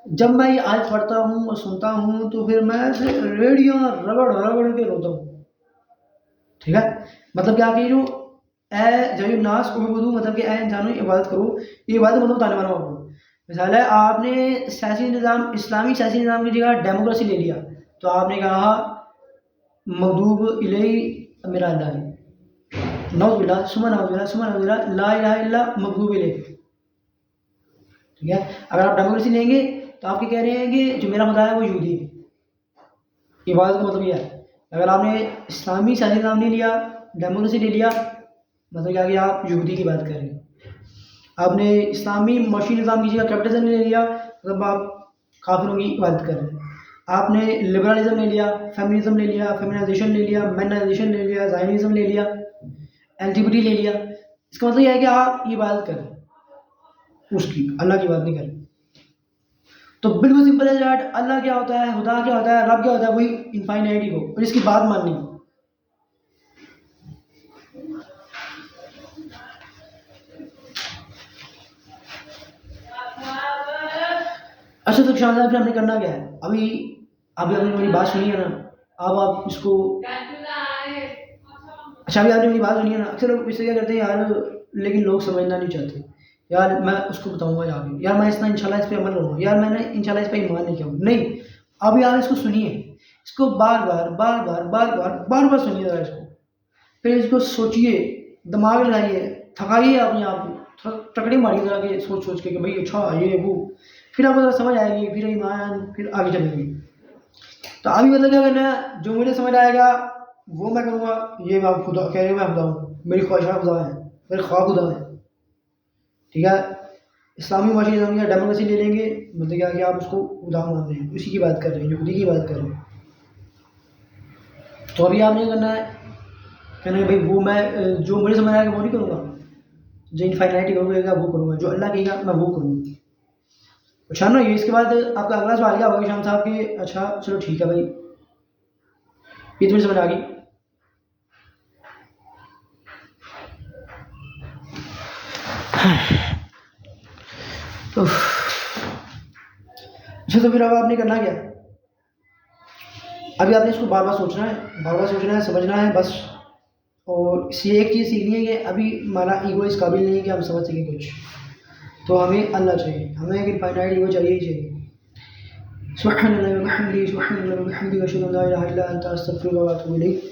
جب میں یہ آیت پڑھتا ہوں اور سنتا ہوں تو پھر میں ایسے ریڑیاں رگڑ رگڑ کے روتا ہوں. ٹھیک ہے. مطلب کیا کہ جو اے جو ناس کو بدو مطلب کہ اے انسانوں عبادت کرو، یہ عبادت مطلب بتانے والا ہوں. مثال ہے آپ نے سیاسی نظام اسلامی سیاسی نظام کی جگہ ڈیموکریسی لے لیا تو آپ نے کہا مغضوب الیہ میرا اللہ ہے. نعوذ باللہ ثم نعوذ باللہ ثم نعوذ باللہ لا الہ الا مغضوب الیہ. ٹھیک ہے. اگر آپ ڈیموکریسی لیں گے تو آپ کے کہہ رہے ہیں کہ جو میرا خدا ہے وہ یہودی ہے. عبادت کا مطلب یہ ہے. اگر آپ نے اسلامی سیاسی نظام نہیں لیا، ڈیموکریسی لے لیا، مطلب کیا کہ آپ یہودی کی بات کر رہے ہیں. آپ نے اسلامی معاشی نظام کی جگہ کیپٹلزم لے لیا، مطلب آپ کافروں کی عبادت کر رہے ہیں. آپ نے لبرلزم لے لیا، فیمنزم لے لیا، فیمنائزیشن لے لیا، مینائزیشن لے لیا، زائنزم لے لیا، ایل جی بی ٹی لے لیا. اس کا مطلب یہ ہے کہ آپ یہ عبادت کر رہے ہیں اس کی، اللہ کی بات نہیں کر رہے. تو بالکل سمپل ہے دیٹ. اللہ کیا ہوتا ہے، خدا کیا ہوتا ہے، رب کیا ہوتا ہے، وہی انفائنائٹی کو اور اس کی بات ماننی. اچھا تو شاہجہاں پھر ہم نے کرنا کیا ہے؟ ابھی ابھی آپ نے میری بات سنی ہے نا، اب آپ اس کو اچھا ابھی آپ نے میری بات سنی ہے نا. اکثر لوگ اس سے کیا کرتے ہیں یار، لیکن لوگ سمجھنا نہیں چاہتے. یار میں اس کو بتاؤں گا جا کے، یار میں انشاءاللہ اس پہ عمل کروں گا، یار میں نے انشاءاللہ اس پہ ایمان نہیں کیا. نہیں، ابھی آپ اس کو سنیے، اس کو بار بار بار بار بار بار بار بار سنیے ذرا اس کو، پھر اس کو سوچیے، دماغ لگائیے، تھکائیے اپنے آپ کو، ٹکڑی ماریے ذرا کہ سوچ سوچ کے کہ بھائی اچھا یہ وہ، پھر آپ کو ذرا سمجھ آئے گی، پھر ایمان، پھر آگے چلے گی. تو ابھی مطلب کیا کرنا ہے، جو مجھے سمجھ آئے گا وہ میں کروں گا. یہ میں خدا کہہ رہے ہوں، میں خدا ہوں، میری خواہشات خدا ہے، میرے خواب خدا ہے. ٹھیک ہے. اسلامی معاشی نظام یا ڈیموکریسی لے لیں گے، مطلب کیا کہ آپ اس کو خدا مان رہے ہیں، اسی کی بات کر رہے ہیں، یہودی کی بات کر رہے ہیں. تو ابھی آپ نے کرنا ہے، کہنا ہے بھائی وہ میں جو مجھے سمجھ آئے گا وہ نہیں کروں گا، جو انفائنائٹی کہے گا وہ کروں گا، جو اللہ کہے گا میں وہ کروں گا. اچھا نا. یہ اس کے بعد آپ کا اگلا سوال کیا ہوگا شام صاحب کہ اچھا چلو ٹھیک ہے بھائی، یہ تمہیں سمجھ آ گئی. تو اچھا تو پھر اب آپ نے کرنا کیا؟ ابھی آپ نے اس کو بار بار سوچنا ہے، بار بار سوچنا ہے، سمجھنا ہے بس. اور اس سے ایک چیز سیکھنی ہے کہ ابھی ہمارا ایگو اس قابل نہیں ہے کہ ہم سمجھ سکیں کچھ. تو ہمیں اللہ چاہیے، ہمیں ایک انفائنائٹ ایگو چاہیے ہی چاہیے. سبحان اللہ وبحمدہ، سبحان اللہ وبحمدہ، اشہد ان لا الہ الا انت، استغفرک و اتوب الیک.